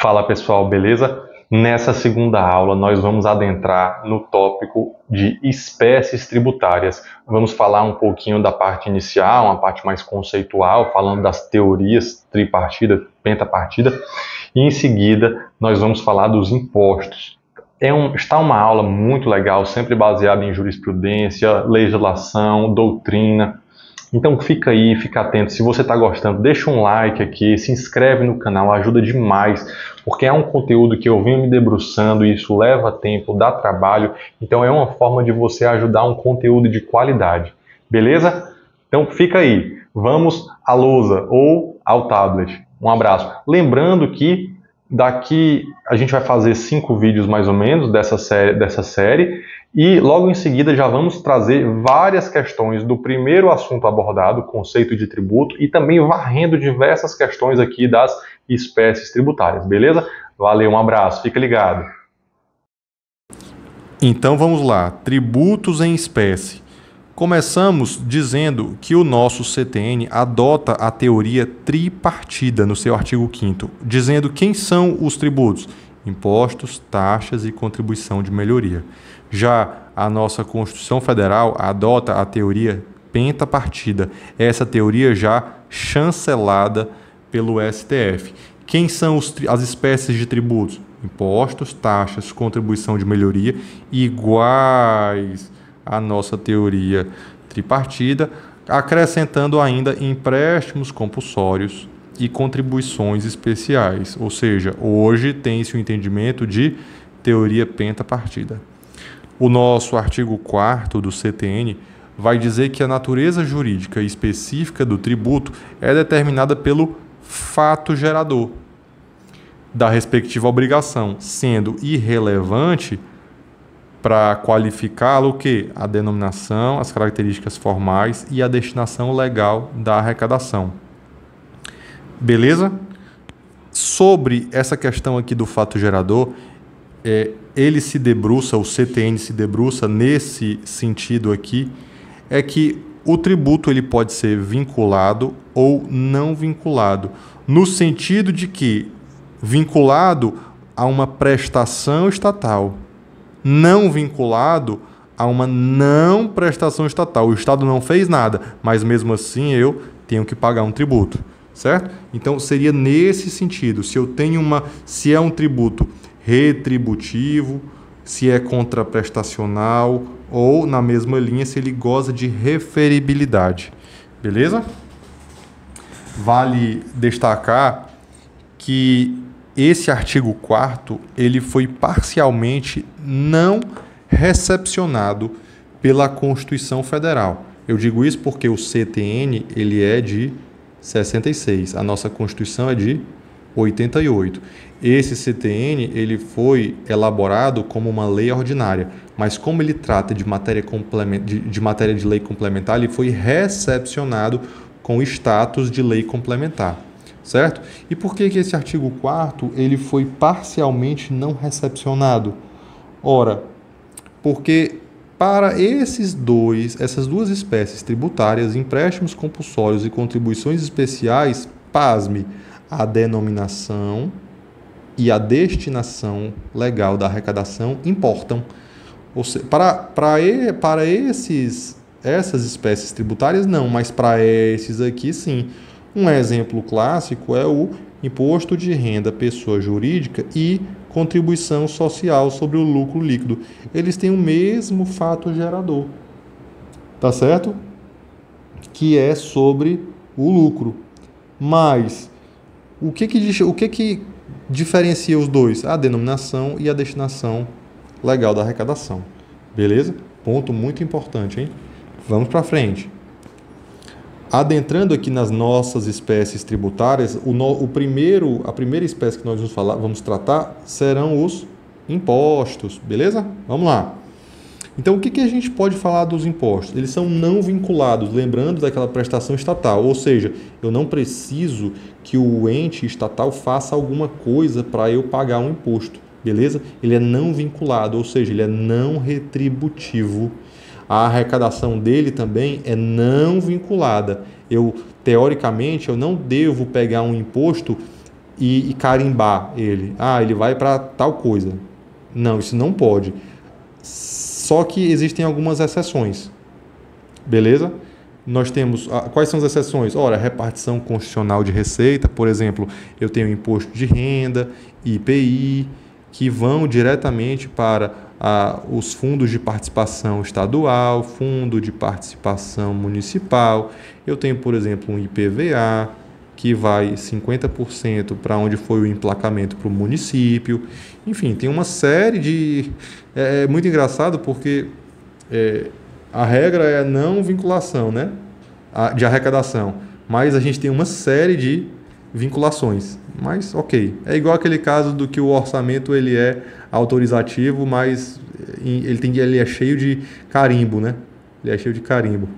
Fala pessoal, beleza? Nessa segunda aula nós vamos adentrar no tópico de espécies tributárias. Vamos falar um pouquinho da parte inicial, uma parte mais conceitual, falando das teorias tripartida, pentapartida, e em seguida nós vamos falar dos impostos. Está uma aula muito legal, sempre baseada em jurisprudência, legislação, doutrina. Então fica aí, fica atento. Se você está gostando, deixa um like aqui, se inscreve no canal, ajuda demais, porque é um conteúdo que eu venho me debruçando e isso leva tempo, dá trabalho, então é uma forma de você ajudar um conteúdo de qualidade, beleza? Então fica aí, vamos à lousa ou ao tablet. Um abraço. Lembrando que daqui a gente vai fazer 5 vídeos mais ou menos dessa série e logo em seguida já vamos trazer várias questões do primeiro assunto abordado, conceito de tributo, e também varrendo diversas questões aqui das espécies tributárias, beleza? Valeu, um abraço, fica ligado. Então vamos lá, tributos em espécie. Começamos dizendo que o nosso CTN adota a teoria tripartida no seu artigo 5º, dizendo quem são os tributos: impostos, taxas e contribuição de melhoria. Já a nossa Constituição Federal adota a teoria pentapartida, essa teoria já chancelada pelo STF. Quem são as espécies de tributos? Impostos, taxas, contribuição de melhoria, iguais à nossa teoria tripartida, acrescentando ainda empréstimos compulsórios e contribuições especiais. Ou seja, hoje tem-se o entendimento de teoria pentapartida. O nosso artigo 4º do CTN vai dizer que a natureza jurídica específica do tributo é determinada pelo fato gerador da respectiva obrigação, sendo irrelevante para qualificá-lo o quê? A denominação, as características formais e a destinação legal da arrecadação. Beleza? Sobre essa questão aqui do fato gerador, ele se debruça, o CTN se debruça nesse sentido aqui, é que o tributo ele pode ser vinculado ou não vinculado, no sentido de que vinculado a uma prestação estatal, não vinculado a uma não prestação estatal. O Estado não fez nada, mas mesmo assim eu tenho que pagar um tributo, certo? Então seria nesse sentido, se é um tributo retributivo, se é contraprestacional ou na mesma linha se ele goza de referibilidade. Beleza? Vale destacar que esse artigo 4º ele foi parcialmente não recepcionado pela Constituição Federal. Eu digo isso porque o CTN ele é de 66, a nossa Constituição é de 88. Esse CTN ele foi elaborado como uma lei ordinária, mas como ele trata de matéria de lei complementar, ele foi recepcionado com status de lei complementar, certo? E por que esse artigo 4º ele foi parcialmente não recepcionado? Ora, porque para essas duas espécies tributárias, empréstimos compulsórios e contribuições especiais, pasme, a denominação e a destinação legal da arrecadação importam. Ou seja, para essas espécies tributárias não, mas para esses aqui sim. Um exemplo clássico é o imposto de renda pessoa jurídica e contribuição social sobre o lucro líquido. Eles têm o mesmo fato gerador, tá certo? Que é sobre o lucro. Mas o que diferencia os dois? A denominação e a destinação legal da arrecadação. Beleza? Ponto muito importante, hein? Vamos para frente. Adentrando aqui nas nossas espécies tributárias, a primeira espécie que nós vamos tratar serão os impostos, beleza? Vamos lá. Então, o que a gente pode falar dos impostos? Eles são não vinculados, lembrando daquela prestação estatal, ou seja, eu não preciso que o ente estatal faça alguma coisa para eu pagar um imposto, beleza? Ele é não vinculado, ou seja, ele é não retributivo. A arrecadação dele também é não vinculada. Teoricamente, eu não devo pegar um imposto e carimbar ele. Ah, ele vai para tal coisa. Não, isso não pode. Só que existem algumas exceções. Beleza? Nós temos... Quais são as exceções? Ora, repartição constitucional de receita, por exemplo, eu tenho imposto de renda, IPI, que vão diretamente para os fundos de participação estadual, fundo de participação municipal. Eu tenho, por exemplo, um IPVA, que vai 50% para onde foi o emplacamento para o município. Enfim, tem uma série de... É muito engraçado porque a regra é a não vinculação, né? De arrecadação, mas a gente tem uma série de vinculações. Mas, ok, é igual aquele caso do que o orçamento ele é autorizativo, mas ele é cheio de carimbo, né? Ele é cheio de carimbo.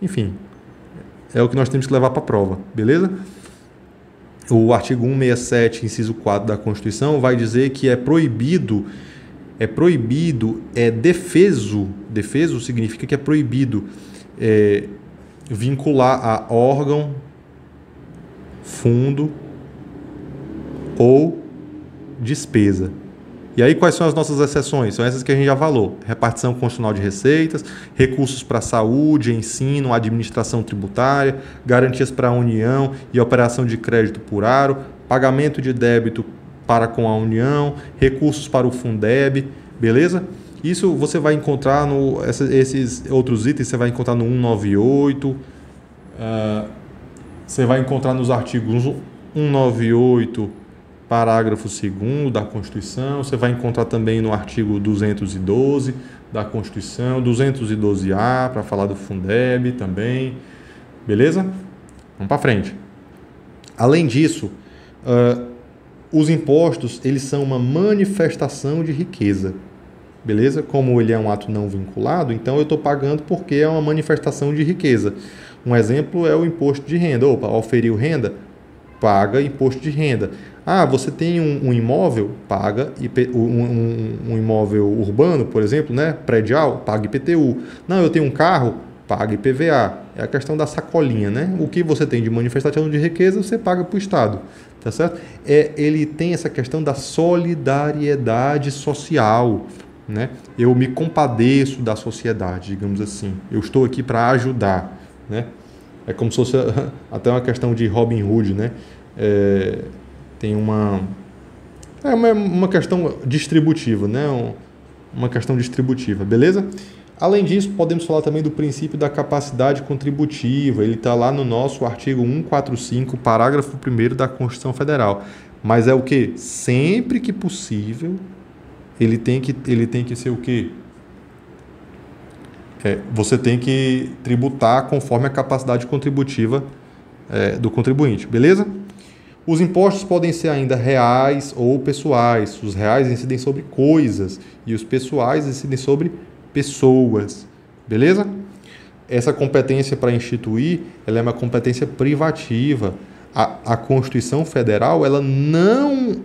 Enfim, é o que nós temos que levar para a prova, beleza? O artigo 167, inciso 4 da Constituição, vai dizer que é proibido, defeso significa que é proibido vincular a órgão, fundo ou despesa. E aí quais são as nossas exceções? São essas que a gente já falou. Repartição constitucional de receitas, recursos para saúde, ensino, administração tributária, garantias para a União e operação de crédito por aro, pagamento de débito para com a União, recursos para o Fundeb, beleza? Isso você vai encontrar esses outros itens, você vai encontrar no 198, você vai encontrar nos artigos 198, parágrafo 2º da Constituição, você vai encontrar também no artigo 212 da Constituição, 212A, para falar do Fundeb também, beleza? Vamos para frente. Além disso, os impostos, eles são uma manifestação de riqueza, beleza? Como ele é um ato não vinculado, então eu estou pagando porque é uma manifestação de riqueza. Um exemplo é o imposto de renda. Opa, oferiu renda? Paga imposto de renda. Ah, você tem um imóvel? Paga um imóvel urbano, por exemplo, né? Predial? Paga IPTU. Não, eu tenho um carro? Paga IPVA. É a questão da sacolinha, né? O que você tem de manifestação de riqueza, você paga para o Estado. Tá certo? Ele tem essa questão da solidariedade social, né? Eu me compadeço da sociedade, digamos assim. Eu estou aqui para ajudar, né? É como se fosse até uma questão de Robin Hood, né? Tem uma questão distributiva, né? Uma questão distributiva, beleza? Além disso, podemos falar também do princípio da capacidade contributiva. Ele está lá no nosso artigo 145, parágrafo 1º da Constituição Federal. Mas é o quê? Sempre que possível, ele tem que ser o quê? Você tem que tributar conforme a capacidade contributiva do contribuinte, beleza? Os impostos podem ser ainda reais ou pessoais. Os reais incidem sobre coisas e os pessoais incidem sobre pessoas, beleza? Essa competência para instituir, ela é uma competência privativa. A Constituição Federal, ela não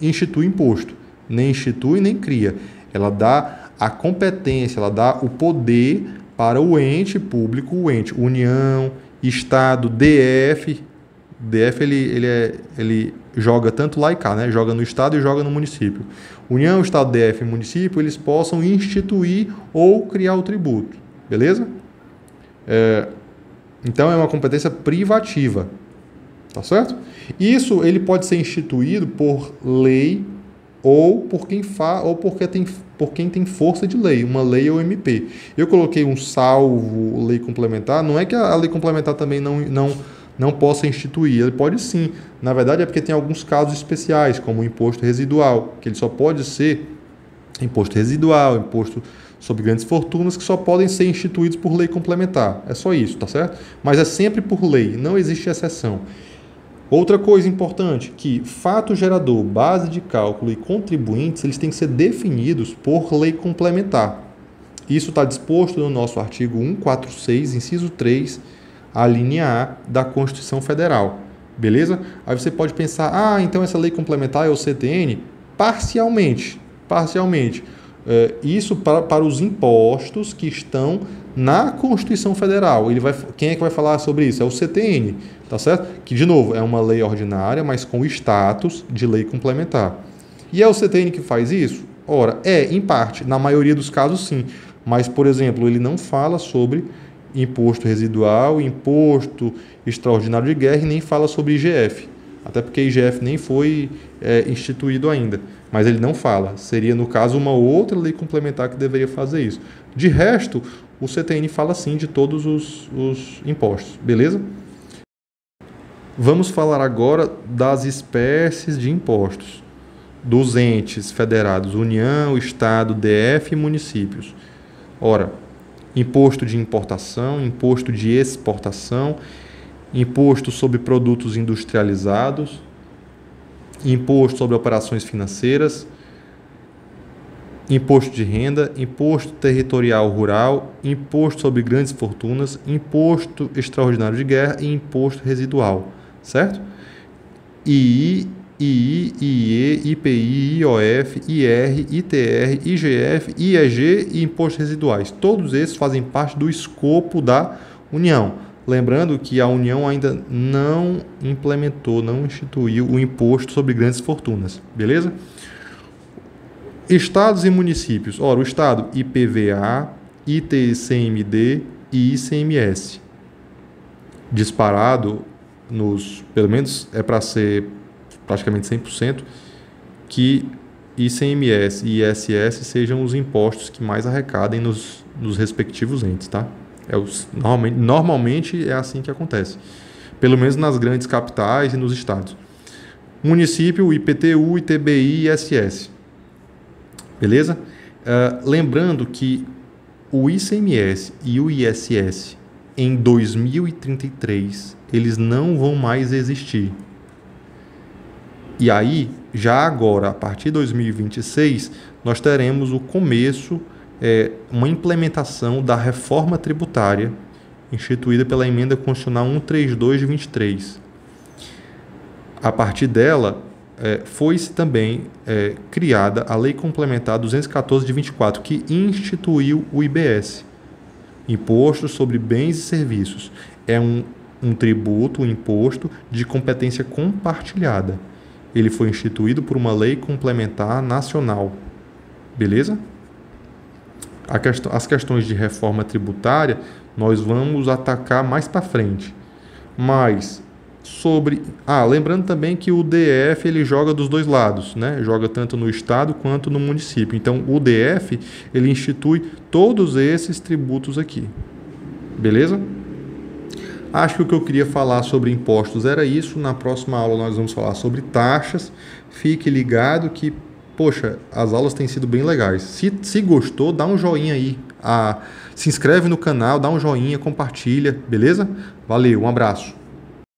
institui imposto, nem institui nem cria. Ela dá a competência, ela dá o poder para o ente público, o ente União, Estado, DF. DF ele joga tanto lá e cá, né? Joga no Estado e joga no município. União, Estado, DF e município, eles possam instituir ou criar o tributo, beleza? Então é uma competência privativa, tá certo? Isso ele pode ser instituído por lei ou por quem tem força de lei, uma lei ou MP. Eu coloquei um salvo lei complementar, não é que a lei complementar também não possa instituir, ele pode sim. Na verdade é porque tem alguns casos especiais, como o imposto residual, que ele só pode ser imposto residual, imposto sobre grandes fortunas, que só podem ser instituídos por lei complementar. É só isso, tá certo? Mas é sempre por lei, não existe exceção. Outra coisa importante, que fato gerador, base de cálculo e contribuintes, eles têm que ser definidos por lei complementar. Isso está disposto no nosso artigo 146, inciso 3, a linha A da Constituição Federal. Beleza? Aí você pode pensar, então essa lei complementar é o CTN? Parcialmente. Isso para os impostos que estão na Constituição Federal. Quem é que vai falar sobre isso? É o CTN, tá certo? Que, de novo, é uma lei ordinária, mas com status de lei complementar. E é o CTN que faz isso? Ora, em parte, na maioria dos casos sim. Mas, por exemplo, ele não fala sobre imposto residual, imposto extraordinário de guerra e nem fala sobre IGF. Até porque IGF nem foi instituído ainda. Mas ele não fala. Seria, no caso, uma outra lei complementar que deveria fazer isso. De resto, o CTN fala sim de todos os impostos. Beleza? Vamos falar agora das espécies de impostos. Dos entes federados, União, Estado, DF e municípios. Ora, imposto de importação, imposto de exportação, imposto sobre produtos industrializados, imposto sobre operações financeiras, imposto de renda, imposto territorial rural, imposto sobre grandes fortunas, imposto extraordinário de guerra e imposto residual, certo? II, IE, IPI, IOF, IR, ITR, IGF, IEG e impostos residuais. Todos esses fazem parte do escopo da União. Lembrando que a União ainda não implementou, não instituiu o imposto sobre grandes fortunas. Beleza? Estados e municípios. Ora, o Estado, IPVA, ITCMD e ICMS. Disparado pelo menos é para ser praticamente 100%, que ICMS e ISS sejam os impostos que mais arrecadem nos respectivos entes, tá? Normalmente é assim que acontece, pelo menos nas grandes capitais e nos estados. Município, IPTU, ITBI e ISS. Beleza? Lembrando que o ICMS e o ISS em 2033 eles não vão mais existir. E aí, já agora, a partir de 2026, nós teremos o começo, uma implementação da reforma tributária instituída pela Emenda Constitucional 132 de 23. A partir dela, foi-se também criada a Lei Complementar 214 de 24, que instituiu o IBS, Imposto sobre Bens e Serviços. É um tributo, um imposto de competência compartilhada. Ele foi instituído por uma lei complementar nacional. Beleza? As questões de reforma tributária nós vamos atacar mais para frente. Mas lembrando também que o DF ele joga dos dois lados, né? Joga tanto no estado quanto no município. Então o DF ele institui todos esses tributos aqui. Beleza? Acho que o que eu queria falar sobre impostos era isso. Na próxima aula nós vamos falar sobre taxas. Fique ligado que, poxa, as aulas têm sido bem legais. Se gostou, dá um joinha aí. Se inscreve no canal, dá um joinha, compartilha, beleza? Valeu, um abraço.